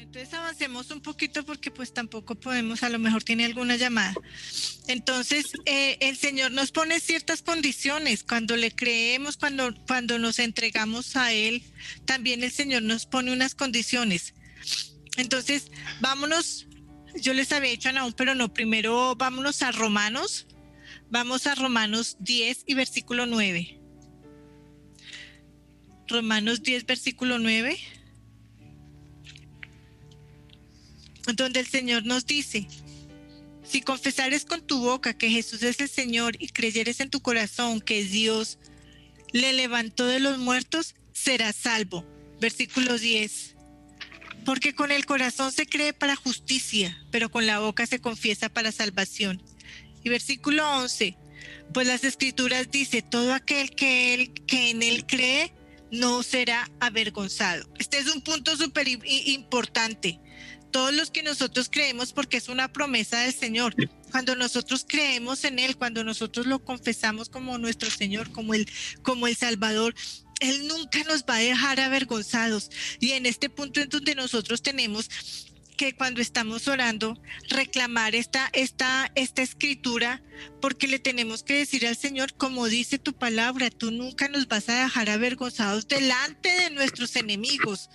Entonces avancemos un poquito porque pues tampoco podemos, a lo mejor tiene alguna llamada. Entonces el Señor nos pone ciertas condiciones cuando le creemos, cuando nos entregamos a Él, también el Señor nos pone unas condiciones. Entonces vámonos, yo les había dicho a Naúm, pero no, primero vámonos a Romanos, vamos a Romanos 10 y versículo 9. Romanos 10, versículo 9. Donde el Señor nos dice: si confesares con tu boca que Jesús es el Señor y creyeres en tu corazón que Dios le levantó de los muertos, serás salvo. Versículo 10. Porque con el corazón se cree para justicia, pero con la boca se confiesa para salvación. Y versículo 11. Pues las Escrituras dice: todo aquel que en él cree no será avergonzado. Este es un punto súper importante. Todos los que nosotros creemos, porque es una promesa del Señor, cuando nosotros creemos en Él, cuando nosotros lo confesamos como nuestro Señor, como el Salvador, Él nunca nos va a dejar avergonzados. Y en este punto es donde nosotros tenemos que, cuando estamos orando, reclamar esta escritura, porque le tenemos que decir al Señor, como dice tu palabra, tú nunca nos vas a dejar avergonzados delante de nuestros enemigos.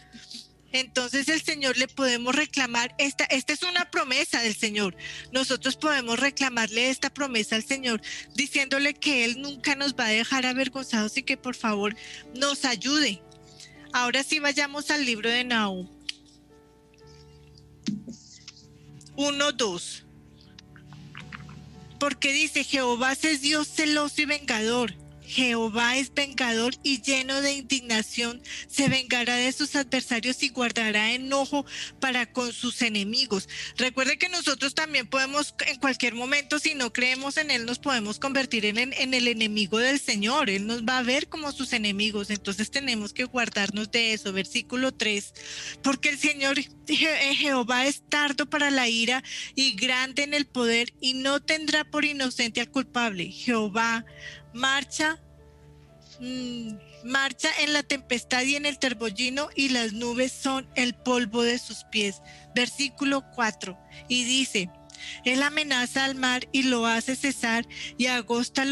Entonces el Señor le podemos reclamar, esta es una promesa del Señor. Nosotros podemos reclamarle esta promesa al Señor, diciéndole que Él nunca nos va a dejar avergonzados y que por favor nos ayude. Ahora sí, vayamos al libro de Naúm. 1:2. Porque dice: Jehová es Dios celoso y vengador. Jehová es vengador y lleno de indignación, se vengará de sus adversarios y guardará enojo para con sus enemigos. Recuerde que nosotros también podemos, en cualquier momento, si no creemos en Él, nos podemos convertir en el enemigo del Señor. Él nos va a ver como sus enemigos, entonces tenemos que guardarnos de eso. Versículo 3. Porque el Señor Jehová es tardo para la ira y grande en el poder, y no tendrá por inocente al culpable. Jehová marcha en la tempestad y en el torbellino, y las nubes son el polvo de sus pies. Versículo 4. Y dice: Él amenaza al mar y lo hace cesar, y agosta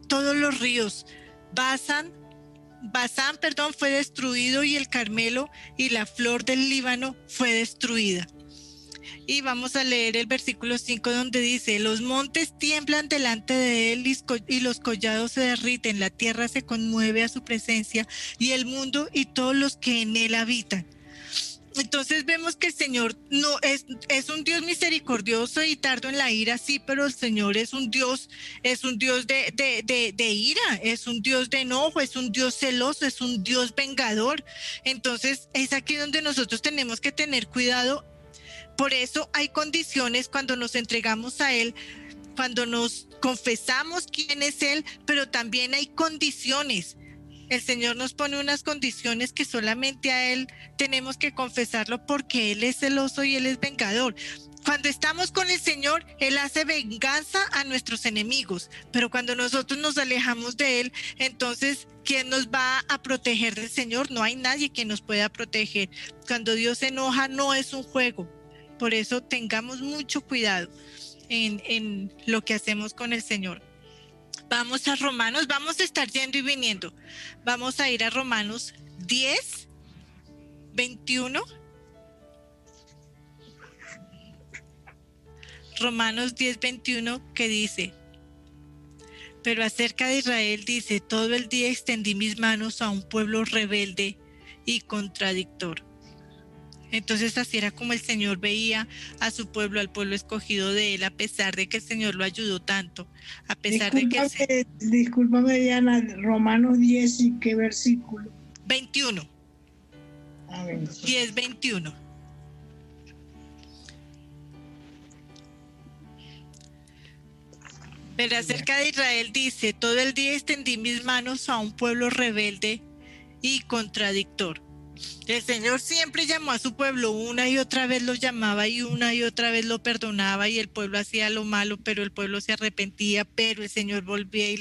todos los ríos. Basán fue destruido, y el Carmelo y la flor del Líbano fue destruida. Y vamos a leer el versículo 5, donde dice: los montes tiemblan delante de él y los collados se derriten, la tierra se conmueve a su presencia, y el mundo y todos los que en él habitan. Entonces vemos que el Señor no es un Dios misericordioso y tardo en la ira, sí, pero el Señor es un Dios de ira, es un Dios de enojo, es un Dios celoso, es un Dios vengador. Entonces es aquí donde nosotros tenemos que tener cuidado. Por eso hay condiciones cuando nos entregamos a Él, cuando nos confesamos quién es Él, pero también hay condiciones. El Señor nos pone unas condiciones que solamente a Él tenemos que confesarlo, porque Él es celoso y Él es vengador. Cuando estamos con el Señor, Él hace venganza a nuestros enemigos, pero cuando nosotros nos alejamos de Él, entonces, ¿quién nos va a proteger del Señor? No hay nadie que nos pueda proteger. Cuando Dios se enoja, no es un juego. Por eso tengamos mucho cuidado en lo que hacemos con el Señor. Vamos a Romanos, vamos a estar yendo y viniendo. Vamos a ir a Romanos 10, 21. Romanos 10, 21, que dice: pero acerca de Israel dice: todo el día extendí mis manos a un pueblo rebelde y contradictor. Entonces así era como el Señor veía a su pueblo, al pueblo escogido de Él, a pesar de que el Señor lo ayudó tanto, a pesar Discúlpame, Diana, Romanos 10 y qué versículo. 21. 10, 21. Pero acerca de Israel dice: todo el día extendí mis manos a un pueblo rebelde y contradictor. El Señor siempre llamó a su pueblo, una y otra vez lo llamaba y una y otra vez lo perdonaba y el pueblo hacía lo malo, pero el pueblo se arrepentía, pero el Señor volvía y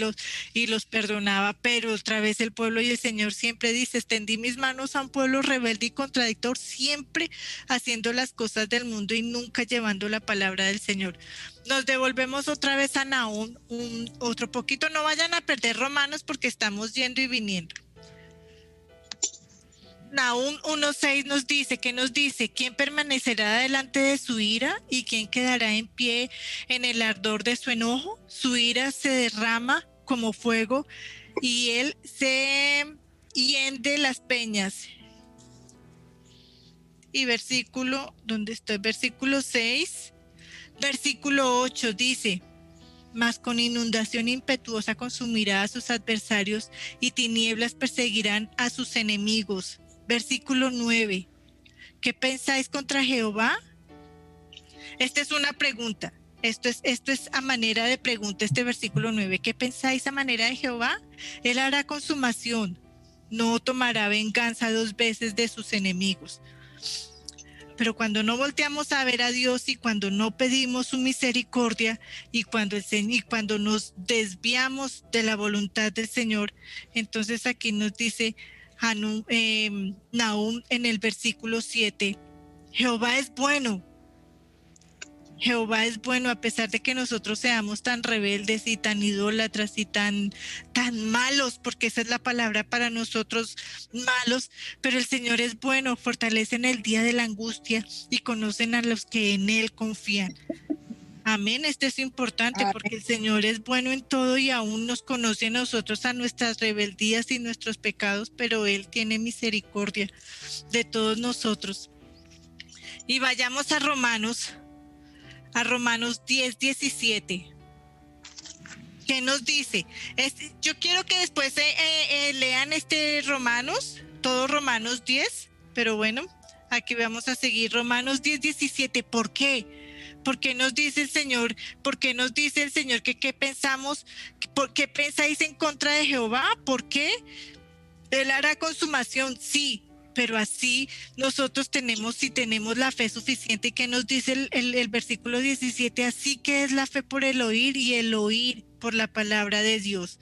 los perdonaba, pero otra vez el pueblo y el Señor siempre dice, extendí mis manos a un pueblo rebelde y contradictor, siempre haciendo las cosas del mundo y nunca llevando la palabra del Señor. Nos devolvemos otra vez a Nahum, otro poquito, no vayan a perder Romanos porque estamos yendo y viniendo. Nahum 1:6 nos dice, ¿qué nos dice? ¿Quién permanecerá delante de su ira y quién quedará en pie en el ardor de su enojo? Su ira se derrama como fuego y él se hiende las peñas. Y versículo, ¿dónde estoy? Versículo 6, versículo 8 dice, mas con inundación impetuosa consumirá a sus adversarios y tinieblas perseguirán a sus enemigos. Versículo 9. ¿Qué pensáis contra Jehová? Esta es una pregunta. Esto es a manera de pregunta, este versículo 9. ¿Qué pensáis a manera de Jehová? Él hará consumación. No tomará venganza 2 veces de sus enemigos. Pero cuando no volteamos a ver a Dios y cuando no pedimos su misericordia y cuando nos desviamos de la voluntad del Señor, entonces aquí nos dice Nahum en el versículo 7, Jehová es bueno a pesar de que nosotros seamos tan rebeldes y tan idólatras y tan malos, porque esa es la palabra para nosotros, malos, pero el Señor es bueno, fortalece en el día de la angustia y conocen a los que en Él confían. Amén, esto es importante porque el Señor es bueno en todo y aún nos conoce a nosotros, a nuestras rebeldías y nuestros pecados, pero Él tiene misericordia de todos nosotros. Y vayamos a Romanos 10:17. ¿Qué nos dice? Yo quiero que después lean todo Romanos 10, pero bueno, aquí vamos a seguir Romanos 10:17. ¿Por qué? ¿Por qué nos dice el Señor? ¿Por qué nos dice el Señor que qué pensamos? ¿Por qué pensáis en contra de Jehová? ¿Por qué? Él hará consumación, sí, pero así nosotros tenemos la fe suficiente. Que nos dice el versículo 17, así que es la fe por el oír y el oír por la palabra de Dios.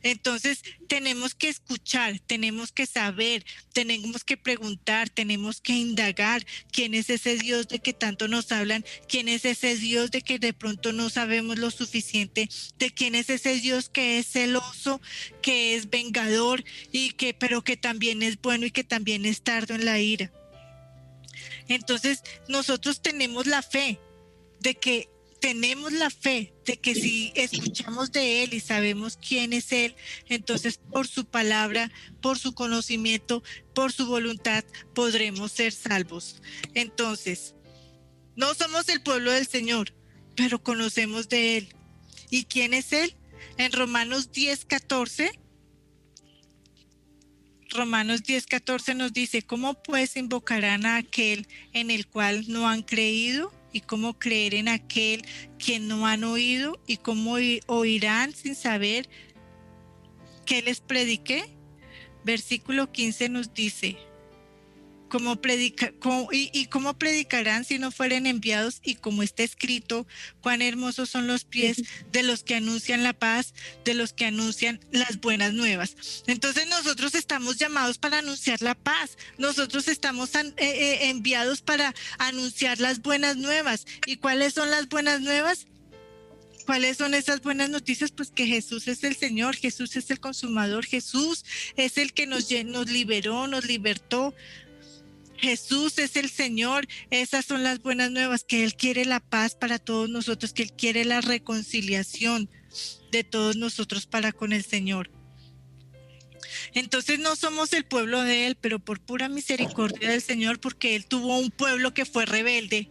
Entonces tenemos que escuchar, tenemos que saber, tenemos que preguntar, tenemos que indagar quién es ese Dios de que tanto nos hablan, quién es ese Dios de que de pronto no sabemos lo suficiente, de quién es ese Dios que es celoso, que es vengador pero que también es bueno y que también es tardo en la ira. Entonces nosotros tenemos la fe de que si escuchamos de Él y sabemos quién es Él, entonces por su palabra, por su conocimiento, por su voluntad, podremos ser salvos. Entonces, no somos el pueblo del Señor, pero conocemos de Él. ¿Y quién es Él? En Romanos 10:14 nos dice, ¿cómo pues invocarán a aquel en el cual no han creído? ¿Y cómo creer en aquel que no han oído? ¿Y cómo oirán sin saber qué les prediqué? Versículo 15 nos dice, ¿cómo predicarán si no fueren enviados? Y como está escrito, cuán hermosos son los pies de los que anuncian la paz, de los que anuncian las buenas nuevas. Entonces nosotros estamos llamados para anunciar la paz, nosotros estamos enviados para anunciar las buenas nuevas. ¿Y cuáles son las buenas nuevas? ¿Cuáles son esas buenas noticias? Pues que Jesús es el Señor, Jesús es el consumador, Jesús es el que nos liberó, nos libertó. Jesús es el Señor. Esas son las buenas nuevas, que Él quiere la paz para todos nosotros, que Él quiere la reconciliación de todos nosotros para con el Señor. Entonces no somos el pueblo de Él, pero por pura misericordia del Señor, porque Él tuvo un pueblo que fue rebelde.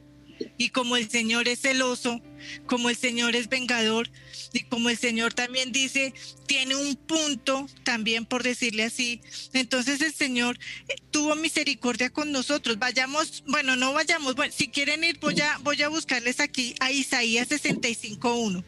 Y como el Señor es celoso, como el Señor es vengador, y como el Señor también dice, tiene un punto también, por decirle así, entonces el Señor tuvo misericordia con nosotros. Si quieren ir, voy a buscarles aquí a Isaías 65:1.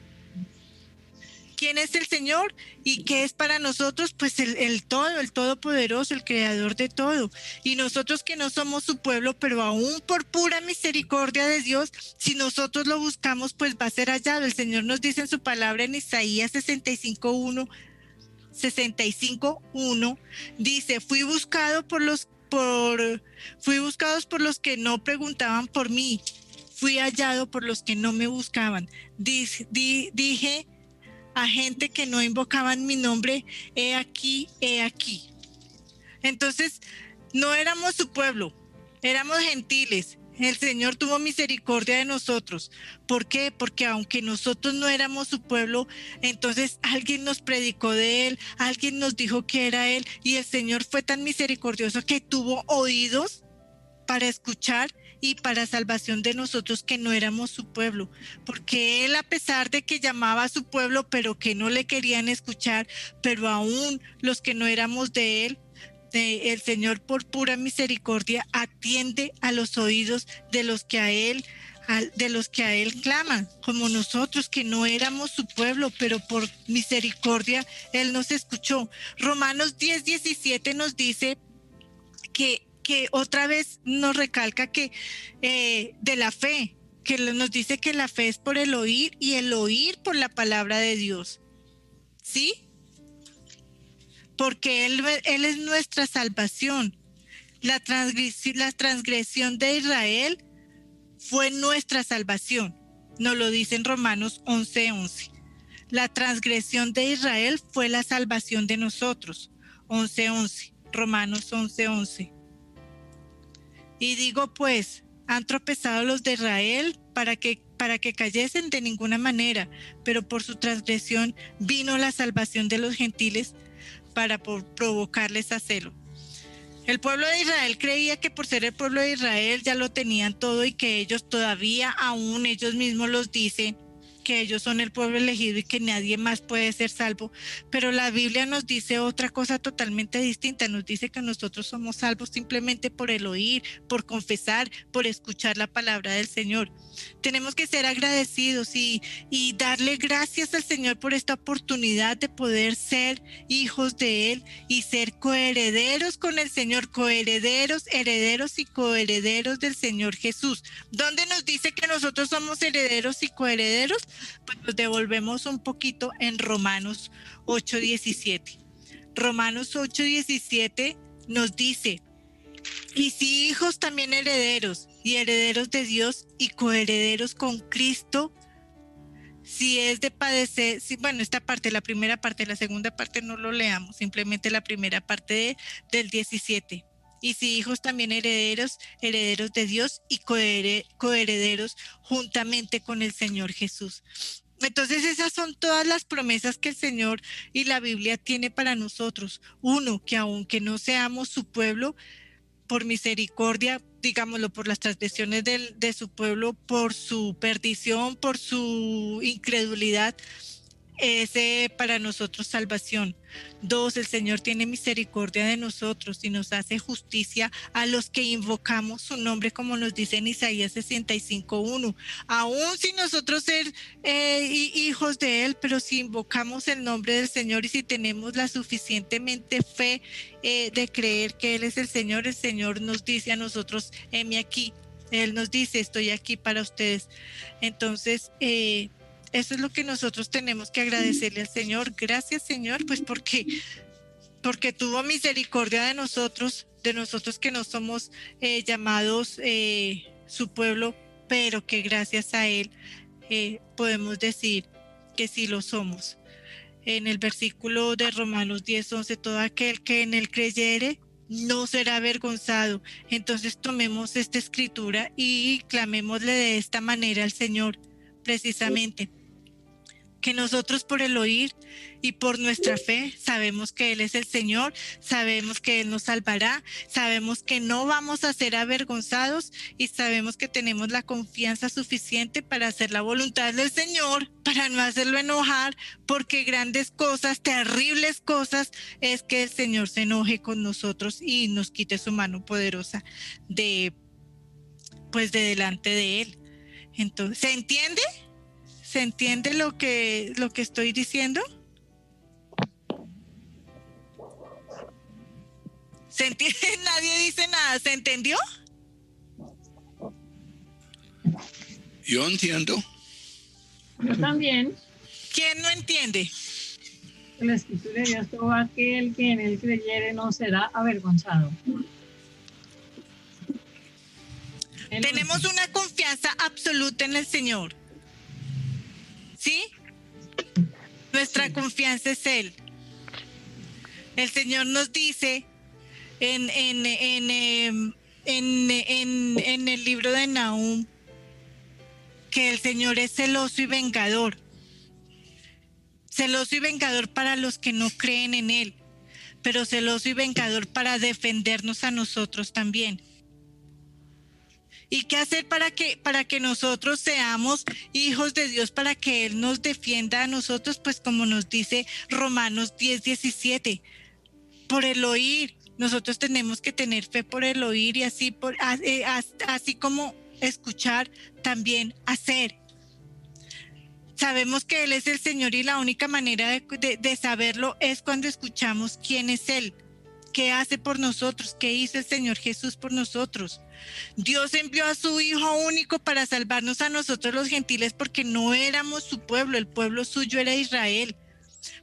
quién es el Señor y qué es para nosotros, pues el todo, el todopoderoso, el creador de todo. Y nosotros que no somos su pueblo, pero aún por pura misericordia de Dios, si nosotros lo buscamos, pues va a ser hallado. El Señor nos dice en su palabra en Isaías 65:1, dice: fui buscados por los que no preguntaban por mí, fui hallado por los que no me buscaban. Dije a gente que no invocaban mi nombre: he aquí, he aquí. Entonces, no éramos su pueblo, éramos gentiles. El Señor tuvo misericordia de nosotros. ¿Por qué? Porque aunque nosotros no éramos su pueblo, entonces alguien nos predicó de Él, alguien nos dijo que era Él, y el Señor fue tan misericordioso que tuvo oídos para escuchar y para salvación de nosotros que no éramos su pueblo, porque Él, a pesar de que llamaba a su pueblo, pero que no le querían escuchar, pero aún los que no éramos de Él, el Señor por pura misericordia atiende a los oídos de los que a Él claman, como nosotros que no éramos su pueblo, pero por misericordia Él nos escuchó. Romanos 10:17 nos dice que otra vez nos recalca que de la fe, que nos dice que la fe es por el oír y el oír por la palabra de Dios. ¿Sí? Porque Él es nuestra salvación. La transgresión de Israel fue nuestra salvación. Nos lo dice en Romanos 11:11. La transgresión de Israel fue la salvación de nosotros. 11:11. Romanos 11:11. Y digo pues, han tropezado los de Israel para que cayesen de ninguna manera, pero por su transgresión vino la salvación de los gentiles para provocarles a celo. El pueblo de Israel creía que por ser el pueblo de Israel ya lo tenían todo y que ellos todavía, aún ellos mismos los dicen, que ellos son el pueblo elegido y que nadie más puede ser salvo, pero la Biblia nos dice otra cosa totalmente distinta. Nos dice que nosotros somos salvos simplemente por el oír, por confesar, por escuchar la palabra del Señor. Tenemos que ser agradecidos y darle gracias al Señor por esta oportunidad de poder ser hijos de Él y ser coherederos con el Señor, coherederos, herederos y coherederos del Señor Jesús. ¿Dónde nos dice que nosotros somos herederos y coherederos? Pues nos devolvemos un poquito en Romanos 8:17. Romanos 8:17 nos dice: y si hijos, también herederos, y herederos de Dios y coherederos con Cristo, si es de padecer, bueno, esta parte, la primera parte, la segunda parte no lo leamos, simplemente la primera parte del 17. Y si hijos, también herederos de Dios y coherederos juntamente con el Señor Jesús. Entonces esas son todas las promesas que el Señor y la Biblia tiene para nosotros. Uno, que aunque no seamos su pueblo, por misericordia, digámoslo, por las transgresiones de su pueblo, por su perdición, por su incredulidad, es para nosotros salvación. 2, el Señor tiene misericordia de nosotros y nos hace justicia a los que invocamos su nombre, como nos dice en Isaías 65:1. Aún si nosotros ser hijos de Él, pero si invocamos el nombre del Señor y si tenemos la suficientemente fe de creer que Él es el Señor nos dice a nosotros: heme aquí. Él nos dice: estoy aquí para ustedes. Entonces, eso es lo que nosotros tenemos que agradecerle al Señor. Gracias, Señor, pues porque tuvo misericordia de nosotros que no somos llamados su pueblo, pero que gracias a Él podemos decir que sí lo somos. En el versículo de Romanos 10:11, todo aquel que en Él creyere no será avergonzado. Entonces tomemos esta escritura y clamémosle de esta manera al Señor, precisamente. Que nosotros por el oír y por nuestra fe sabemos que Él es el Señor, sabemos que Él nos salvará, sabemos que no vamos a ser avergonzados y sabemos que tenemos la confianza suficiente para hacer la voluntad del Señor, para no hacerlo enojar, porque grandes cosas, terribles cosas, es que el Señor se enoje con nosotros y nos quite su mano poderosa de delante de Él. Entonces, ¿se entiende? ¿Se entiende lo que estoy diciendo? ¿Se entiende? Nadie dice nada. ¿Se entendió? Yo entiendo. Yo también. ¿Quién no entiende? La escritura de Dios, todo aquel que en él creyere no será avergonzado. Tenemos una confianza absoluta en el Señor. ¿Sí? Nuestra confianza es Él. El Señor nos dice en el libro de Nahum que el Señor es celoso y vengador. Celoso y vengador para los que no creen en Él, pero celoso y vengador para defendernos a nosotros también. ¿Y qué hacer para que nosotros seamos hijos de Dios, para que Él nos defienda a nosotros? Pues como nos dice Romanos 10:17, por el oír. Nosotros tenemos que tener fe por el oír y así como escuchar, también hacer. Sabemos que Él es el Señor y la única manera de saberlo es cuando escuchamos quién es Él, qué hace por nosotros, qué hizo el Señor Jesús por nosotros. Dios envió a su Hijo único para salvarnos a nosotros los gentiles, porque no éramos su pueblo, el pueblo suyo era Israel.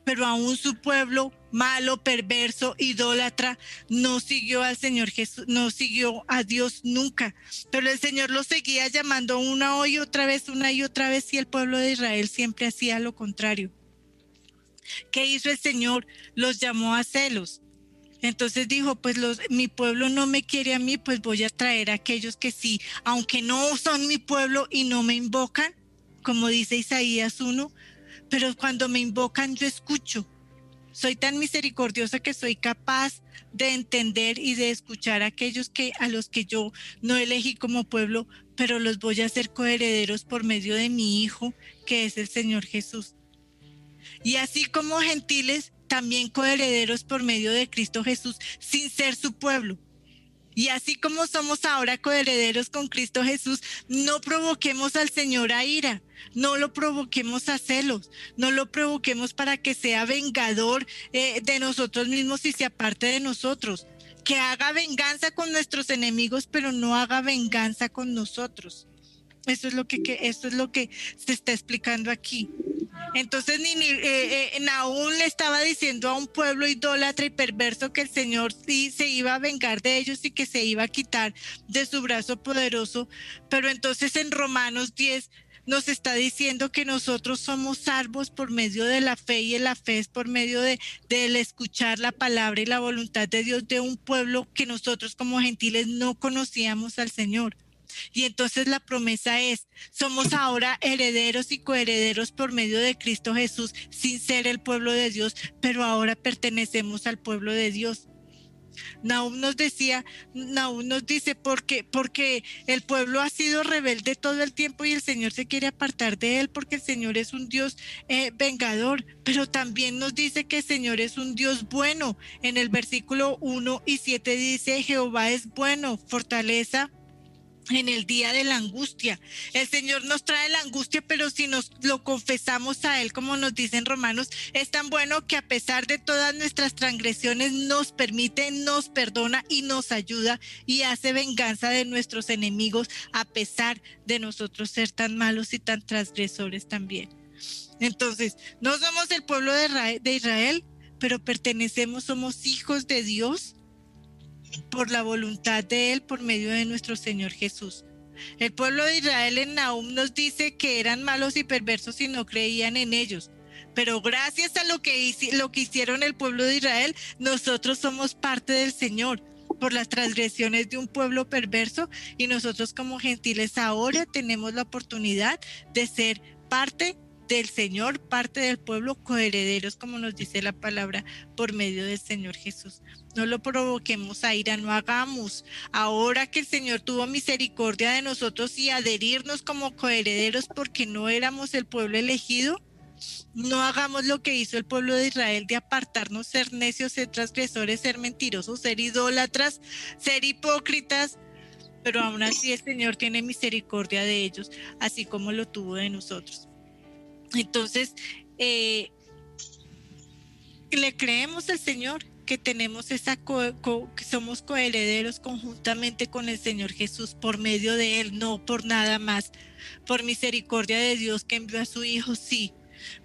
Pero aún su pueblo malo, perverso, idólatra, no siguió al Señor Jesús, no siguió a Dios nunca. Pero el Señor los seguía llamando una y otra vez, y el pueblo de Israel siempre hacía lo contrario. ¿Qué hizo el Señor? Los llamó a celos. Entonces dijo, pues mi pueblo no me quiere a mí, pues voy a traer a aquellos que sí, aunque no son mi pueblo y no me invocan, como dice Isaías 1, pero cuando me invocan yo escucho. Soy tan misericordiosa que soy capaz de entender y de escuchar a aquellos a los que yo no elegí como pueblo, pero los voy a hacer coherederos por medio de mi Hijo, que es el Señor Jesús. Y así como gentiles, también coherederos por medio de Cristo Jesús, sin ser su pueblo. Y así como somos ahora coherederos con Cristo Jesús, no provoquemos al Señor a ira, no lo provoquemos a celos, no lo provoquemos para que sea vengador de nosotros mismos y se aparte de nosotros. Que haga venganza con nuestros enemigos, pero no haga venganza con nosotros. Eso es lo que se está explicando aquí. Entonces Nahum le estaba diciendo a un pueblo idólatra y perverso que el Señor sí se iba a vengar de ellos y que se iba a quitar de su brazo poderoso. Pero entonces en Romanos 10 nos está diciendo que nosotros somos salvos por medio de la fe, y la fe es por medio del escuchar la palabra y la voluntad de Dios de un pueblo que nosotros como gentiles no conocíamos al Señor. Y entonces la promesa es, somos ahora herederos y coherederos por medio de Cristo Jesús, sin ser el pueblo de Dios, pero ahora pertenecemos al pueblo de Dios. Nahum nos dice, porque el pueblo ha sido rebelde todo el tiempo y el Señor se quiere apartar de él, porque el Señor es un Dios vengador, pero también nos dice que el Señor es un Dios bueno. En el versículo 1-7 dice, Jehová es bueno, fortaleza en el día de la angustia. El Señor nos trae la angustia, pero si nos lo confesamos a Él, como nos dicen Romanos, es tan bueno que a pesar de todas nuestras transgresiones nos permite, nos perdona y nos ayuda y hace venganza de nuestros enemigos, a pesar de nosotros ser tan malos y tan transgresores también. Entonces, no somos el pueblo de Israel, pero somos hijos de Dios por la voluntad de Él, por medio de nuestro Señor Jesús. El pueblo de Israel en Nahum nos dice que eran malos y perversos y no creían en ellos. Pero gracias a lo que hicieron el pueblo de Israel, nosotros somos parte del Señor por las transgresiones de un pueblo perverso, y nosotros como gentiles ahora tenemos la oportunidad de ser parte del Señor, parte del pueblo, coherederos, como nos dice la palabra, por medio del Señor Jesús. No lo provoquemos a ira, no hagamos, ahora que el Señor tuvo misericordia de nosotros y adherirnos como coherederos porque no éramos el pueblo elegido, no hagamos lo que hizo el pueblo de Israel de apartarnos, ser necios, ser transgresores, ser mentirosos, ser idólatras, ser hipócritas. Pero aún así el Señor tiene misericordia de ellos, así como lo tuvo de nosotros. Entonces, le creemos al Señor que tenemos que somos coherederos conjuntamente con el Señor Jesús por medio de Él, no por nada más, por misericordia de Dios que envió a su Hijo, sí,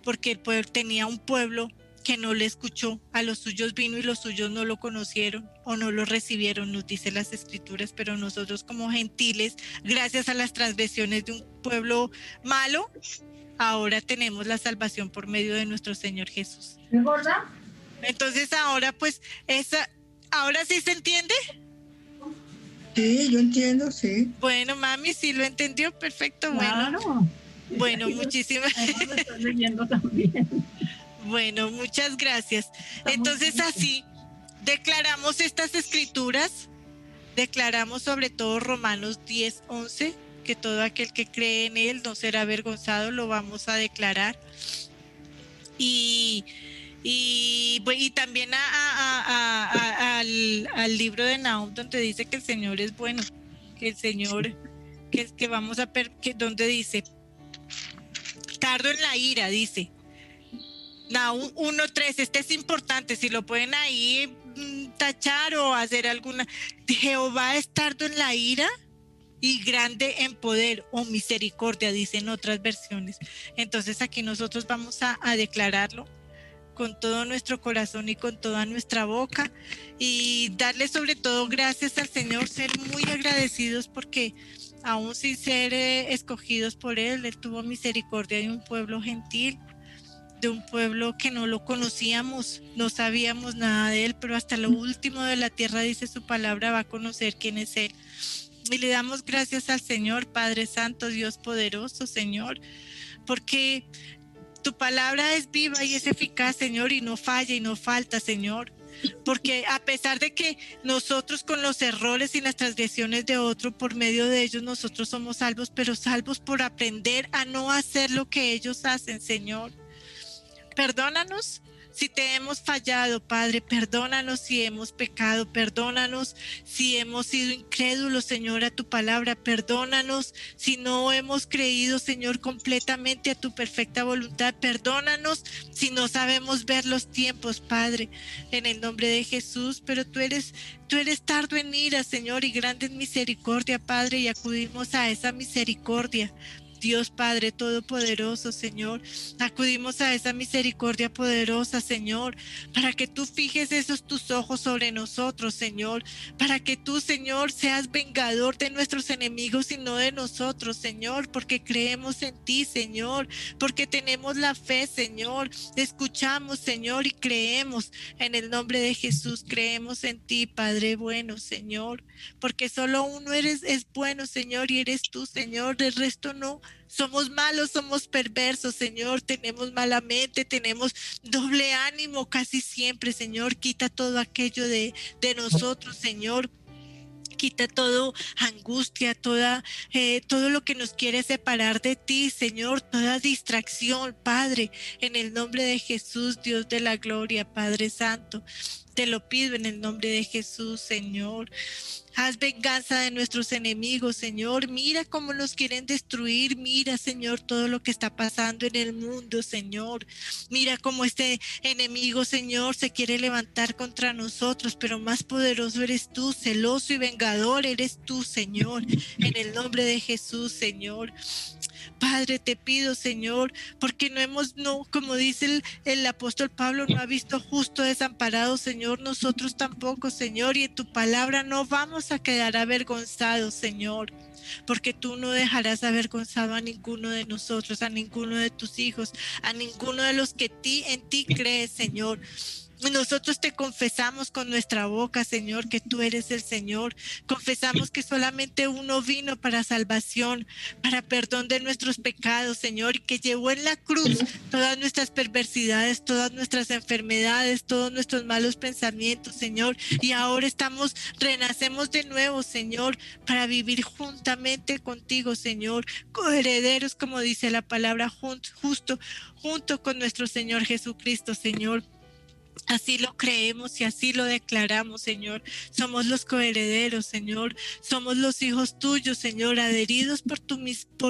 porque el pueblo tenía un pueblo que no le escuchó, a los suyos vino y los suyos no lo conocieron o no lo recibieron, nos dice las Escrituras, pero nosotros como gentiles, gracias a las transgresiones de un pueblo malo, ahora tenemos la salvación por medio de nuestro Señor Jesús. ¿Es verdad? Entonces ahora pues, ¿ahora sí se entiende? Sí, yo entiendo, sí. Bueno, mami, sí lo entendió, perfecto, Claro. bueno, muchísimas Además lo estoy leyendo también. Bueno, muchas gracias. Entonces así declaramos estas escrituras, declaramos sobre todo Romanos 10:11, que todo aquel que cree en él no será avergonzado, lo vamos a declarar. Y también al libro de Nahum, donde dice que el Señor es bueno, que el Señor, que vamos a ver, donde dice, tardo en la ira, dice. Nahum 1:3, este es importante, si lo pueden ahí tachar o hacer alguna. Jehová es tardo en la ira y grande en poder o misericordia, dicen otras versiones. Entonces aquí nosotros vamos a declararlo con todo nuestro corazón y con toda nuestra boca y darle sobre todo gracias al Señor, ser muy agradecidos porque aún sin ser escogidos por Él tuvo misericordia de un pueblo gentil, de un pueblo que no lo conocíamos, no sabíamos nada de Él, pero hasta lo último de la tierra, dice su palabra, va a conocer quién es Él. Y le damos gracias al Señor, Padre Santo, Dios poderoso, Señor, porque tu palabra es viva y es eficaz, Señor, y no falla y no falta, Señor. Porque a pesar de que nosotros con los errores y las transgresiones de otro, por medio de ellos nosotros somos salvos, pero salvos por aprender a no hacer lo que ellos hacen, Señor. Perdónanos si te hemos fallado, Padre, perdónanos si hemos pecado, perdónanos si hemos sido incrédulos, Señor, a tu palabra, perdónanos si no hemos creído, Señor, completamente a tu perfecta voluntad, perdónanos si no sabemos ver los tiempos, Padre, en el nombre de Jesús, pero tú eres tardo en ira, Señor, y grande en misericordia, Padre, y acudimos a esa misericordia. Dios Padre Todopoderoso, Señor, acudimos a esa misericordia poderosa, Señor, para que tú fijes esos tus ojos sobre nosotros, Señor, para que tú, Señor, seas vengador de nuestros enemigos y no de nosotros, Señor, porque creemos en ti, Señor, porque tenemos la fe, Señor, escuchamos, Señor, y creemos en el nombre de Jesús, creemos en ti, Padre bueno, Señor, porque solo uno es bueno, Señor, y eres tú, Señor, del resto no. Somos malos, somos perversos, Señor, tenemos mala mente, tenemos doble ánimo casi siempre, Señor, quita todo aquello de nosotros, Señor. Quita todo angustia, todo lo que nos quiere separar de ti, Señor, toda distracción, Padre, en el nombre de Jesús, Dios de la gloria, Padre Santo. Te lo pido en el nombre de Jesús, Señor. Haz venganza de nuestros enemigos, Señor. Mira cómo nos quieren destruir. Mira, Señor, todo lo que está pasando en el mundo, Señor. Mira cómo este enemigo, Señor, se quiere levantar contra nosotros, pero más poderoso eres tú, celoso y vengador eres tú, Señor. En el nombre de Jesús, Señor. Padre, te pido, Señor, porque como dice el apóstol Pablo, no ha visto justo desamparado, Señor, nosotros tampoco, Señor, y en tu palabra no vamos a quedar avergonzados, Señor, porque tú no dejarás avergonzado a ninguno de nosotros, a ninguno de tus hijos, a ninguno de los que en ti crees, Señor. Nosotros te confesamos con nuestra boca, Señor, que tú eres el Señor. Confesamos que solamente uno vino para salvación, para perdón de nuestros pecados, Señor, y que llevó en la cruz todas nuestras perversidades, todas nuestras enfermedades, todos nuestros malos pensamientos, Señor. Y ahora renacemos de nuevo, Señor, para vivir juntamente contigo, Señor, coherederos, como dice la palabra, junto con nuestro Señor Jesucristo, Señor. Así lo creemos y así lo declaramos, Señor. Somos los coherederos, Señor. Somos los hijos tuyos, Señor, adheridos por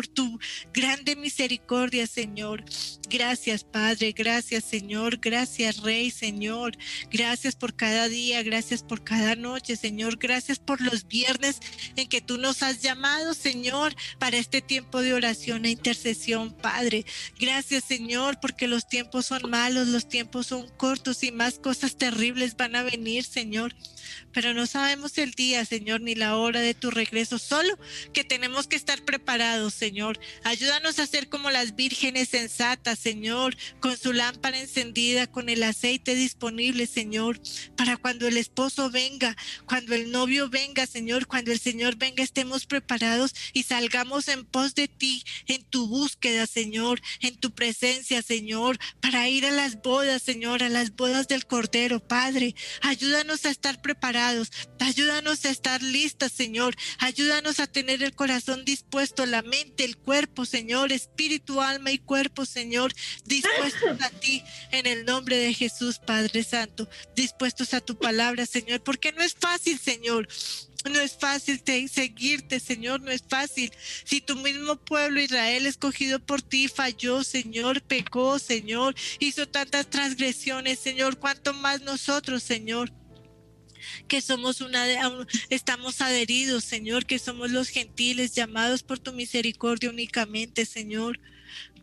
tu grande misericordia, Señor. Gracias, Padre. Gracias, Señor. Gracias, Rey, Señor. Gracias por cada día. Gracias por cada noche, Señor. Gracias por los viernes en que tú nos has llamado, Señor, para este tiempo de oración e intercesión, Padre. Gracias, Señor, porque los tiempos son malos, los tiempos son cortos y más cosas terribles van a venir, Señor. Pero no sabemos el día, Señor, ni la hora de tu regreso, solo que tenemos que estar preparados, Señor. Ayúdanos a ser como las vírgenes sensatas, Señor, con su lámpara encendida, con el aceite disponible, Señor, para cuando el esposo venga, cuando el novio venga, Señor, cuando el Señor venga, estemos preparados y salgamos en pos de ti, en tu búsqueda, Señor, en tu presencia, Señor, para ir a las bodas, Señor, a las bodas del Cordero, Padre. Ayúdanos a estar preparados, ayúdanos a estar listas, Señor, ayúdanos a tener el corazón dispuesto, la mente, el cuerpo, Señor, espíritu, alma y cuerpo, Señor, dispuestos a ti en el nombre de Jesús, Padre Santo, dispuestos a tu palabra, Señor, porque no es fácil, Señor. No es fácil seguirte, Señor, no es fácil. Si tu mismo pueblo Israel escogido por ti falló, Señor, pecó, Señor, hizo tantas transgresiones, Señor, cuánto más nosotros, Señor, que somos estamos adheridos, Señor, que somos los gentiles llamados por tu misericordia únicamente, Señor,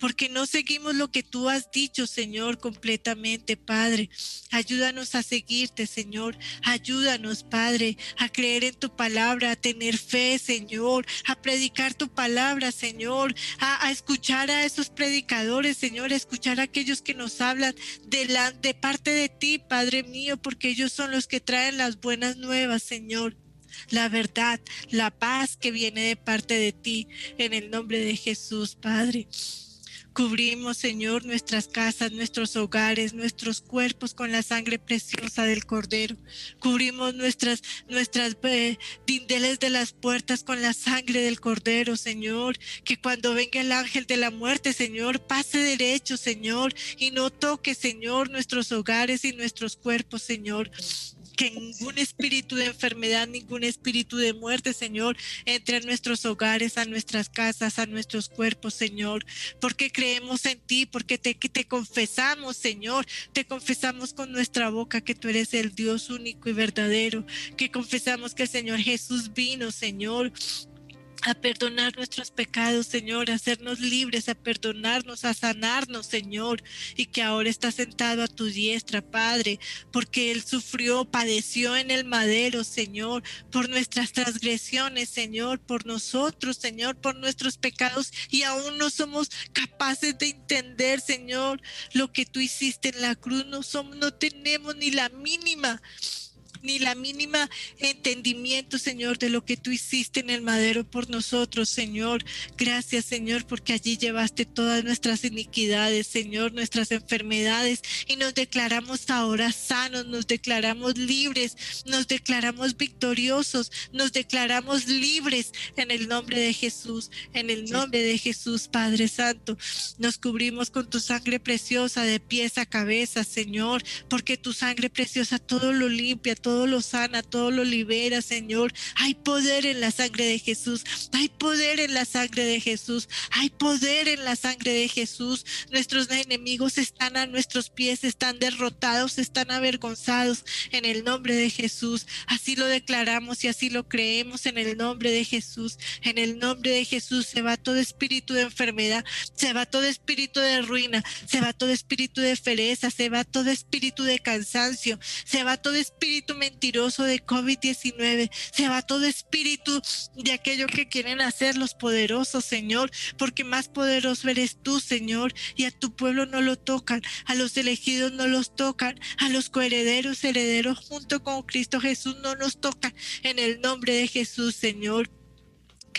porque no seguimos lo que tú has dicho, Señor, completamente, Padre. Ayúdanos a seguirte, Señor. Ayúdanos, Padre, a creer en tu palabra, a tener fe, Señor, a predicar tu palabra, Señor, a escuchar a esos predicadores, Señor, a escuchar a aquellos que nos hablan de parte de ti, Padre mío, porque ellos son los que traen las buenas nuevas, Señor. La verdad, la paz que viene de parte de ti, en el nombre de Jesús, Padre. Cubrimos, Señor, nuestras casas, nuestros hogares, nuestros cuerpos con la sangre preciosa del Cordero. Cubrimos nuestras dinteles de las puertas con la sangre del Cordero, Señor. Que cuando venga el ángel de la muerte, Señor, pase derecho, Señor, y no toque, Señor, nuestros hogares y nuestros cuerpos, Señor. Que ningún espíritu de enfermedad, ningún espíritu de muerte, Señor, entre a nuestros hogares, a nuestras casas, a nuestros cuerpos, Señor, porque creemos en ti, porque te confesamos, Señor, te confesamos con nuestra boca que tú eres el Dios único y verdadero, que confesamos que el Señor Jesús vino, Señor, a perdonar nuestros pecados, Señor, a hacernos libres, a perdonarnos, a sanarnos, Señor, y que ahora está sentado a tu diestra, Padre, porque Él sufrió, padeció en el madero, Señor, por nuestras transgresiones, Señor, por nosotros, Señor, por nuestros pecados, y aún no somos capaces de entender, Señor, lo que tú hiciste en la cruz. No tenemos ni la mínima entendimiento, Señor, de lo que tú hiciste en el madero por nosotros, Señor. Gracias, Señor, porque allí llevaste todas nuestras iniquidades, Señor, nuestras enfermedades, y nos declaramos ahora sanos, nos declaramos libres, nos declaramos victoriosos, nos declaramos libres en el nombre de Jesús, en el nombre de Jesús, Padre Santo. Nos cubrimos con tu sangre preciosa de pies a cabeza, Señor, porque tu sangre preciosa todo lo limpia, todo lo sana, todo lo libera, Señor. Hay poder en la sangre de Jesús, hay poder en la sangre de Jesús, hay poder en la sangre de Jesús. Nuestros enemigos están a nuestros pies, están derrotados, están avergonzados en el nombre de Jesús. Así lo declaramos y así lo creemos en el nombre de Jesús. En el nombre de Jesús se va todo espíritu de enfermedad, se va todo espíritu de ruina, se va todo espíritu de fereza, se va todo espíritu de cansancio, se va todo espíritu mentiroso de COVID-19, se va todo espíritu de aquello que quieren hacer los poderosos, Señor, porque más poderoso eres tú, Señor, y a tu pueblo no lo tocan, a los elegidos no los tocan, a los coherederos, herederos junto con Cristo Jesús no nos tocan, en el nombre de Jesús, Señor.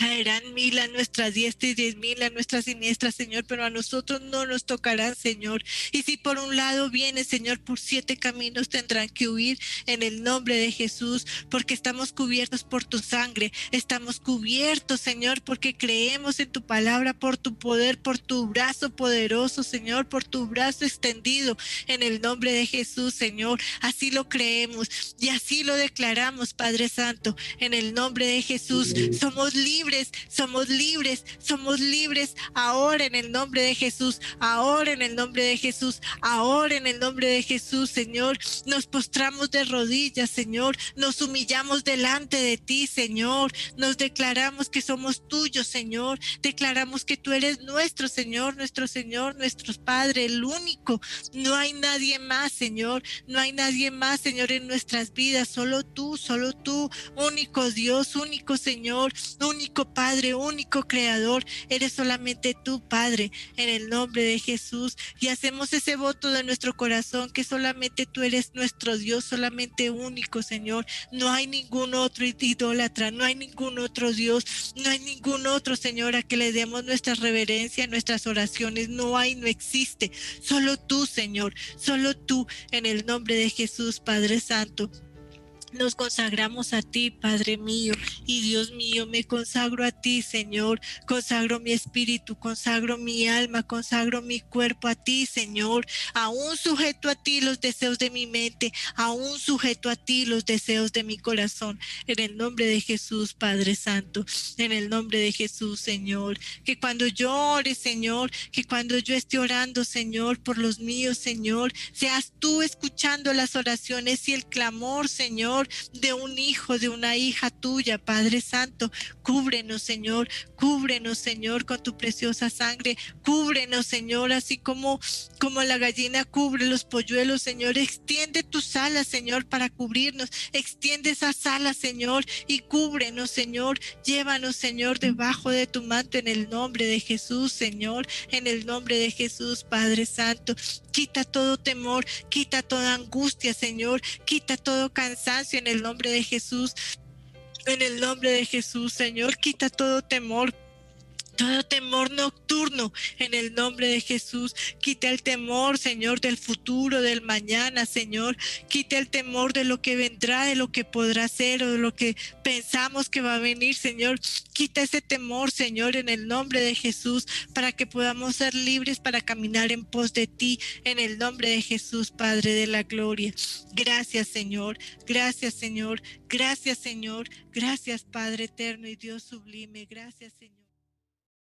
Caerán 1000 a nuestra diestra y 10,000 a nuestra siniestra, Señor, pero a nosotros no nos tocarán, Señor. Y si por un lado viene, Señor, por 7 caminos tendrán que huir en el nombre de Jesús, porque estamos cubiertos por tu sangre, estamos cubiertos, Señor, porque creemos en tu palabra, por tu poder, por tu brazo poderoso, Señor, por tu brazo extendido, en el nombre de Jesús, Señor. Así lo creemos y así lo declaramos, Padre Santo, en el nombre de Jesús. Somos libres, somos libres, somos libres ahora en el nombre de Jesús, ahora en el nombre de Jesús, ahora en el nombre de Jesús, Señor. Nos postramos de rodillas, Señor, nos humillamos delante de ti, Señor, nos declaramos que somos tuyos, Señor, declaramos que tú eres nuestro Señor, nuestro Padre, el único. No hay nadie más, Señor, no hay nadie más, Señor, en nuestras vidas, solo tú, único Dios, único Señor, único Padre, único Creador, eres solamente tú, Padre, en el nombre de Jesús. Y hacemos ese voto de nuestro corazón, que solamente tú eres nuestro Dios, solamente único, Señor. No hay ningún otro idólatra, no hay ningún otro Dios, no hay ningún otro, Señor, a que le demos nuestra reverencia, nuestras oraciones. No hay, no existe. Solo tú, Señor, solo tú, en el nombre de Jesús, Padre Santo. Nos consagramos a ti, Padre mío y Dios mío. Me consagro a ti, Señor. Consagro mi espíritu, consagro mi alma, consagro mi cuerpo a ti, Señor. Aún sujeto a ti los deseos de mi mente, aún sujeto a ti los deseos de mi corazón. En el nombre de Jesús, Padre Santo, en el nombre de Jesús, Señor. Que cuando yo ore, Señor, que cuando yo esté orando, Señor, por los míos, Señor, seas tú escuchando las oraciones y el clamor, Señor, de un hijo, de una hija tuya, Padre Santo. Cúbrenos, Señor, con tu preciosa sangre. Cúbrenos, Señor, así como la gallina cubre los polluelos, Señor. Extiende tus alas, Señor, para cubrirnos. Extiende esas alas, Señor, y cúbrenos, Señor. Llévanos, Señor, debajo de tu manto, en el nombre de Jesús, Señor, en el nombre de Jesús, Padre Santo. Quita todo temor, quita toda angustia, Señor, quita todo cansancio en el nombre de Jesús. En el nombre de Jesús, Señor, quita todo temor nocturno, en el nombre de Jesús. Quita el temor, Señor, del futuro, del mañana, Señor. Quita el temor de lo que vendrá, de lo que podrá ser o de lo que pensamos que va a venir, Señor. Quita ese temor, Señor, en el nombre de Jesús, para que podamos ser libres para caminar en pos de ti, en el nombre de Jesús, Padre de la gloria. Gracias, Señor. Gracias, Señor. Gracias, Señor. Gracias, Padre eterno y Dios sublime. Gracias, Señor.